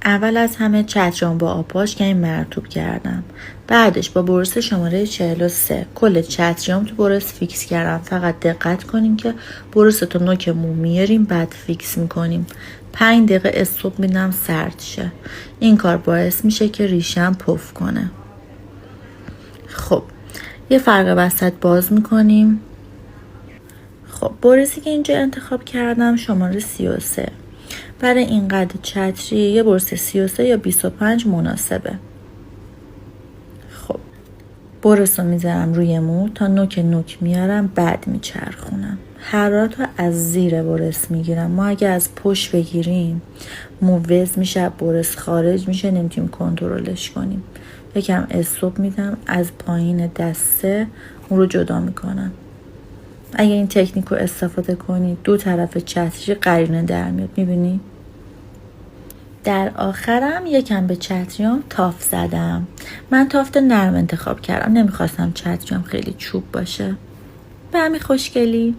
اول از همه چترام با آبپاش کمی مرطوب کردم. بعدش با برس شماره 43 کل چتریام تو برس فیکس کردم. فقط دقت کنیم که برس تو نوک مو میاریم بعد فیکس میکنیم. 5 دقیقه استوب میدم سرد شه. این کار باعث میشه که ریشم پف کنه. خب یه فرق وسط باز میکنیم. خب برسی که اینجا انتخاب کردم شماره 33. برای این قد چتری یه برس 33 یا 25 مناسبه. خب برس رو میذارم روی مو تا نوک میارم بعد میچرخونم. حرارت رو از زیر برس میگیرم. ما اگه از پشت بگیریم مو وز میشه، برس خارج میشه، نمیتونیم کنترلش کنیم. یکم استوب میدم، از پایین دسته اون رو جدا میکنم. اگه این تکنیک رو استفاده کنید دو طرف چتری قرینه در میاد. میبینی؟ در آخرم یکم به چتریام تاف زدم. من تافت نرم انتخاب کردم، نمیخواستم چتریام خیلی چوب باشه. به همین خوشگلی.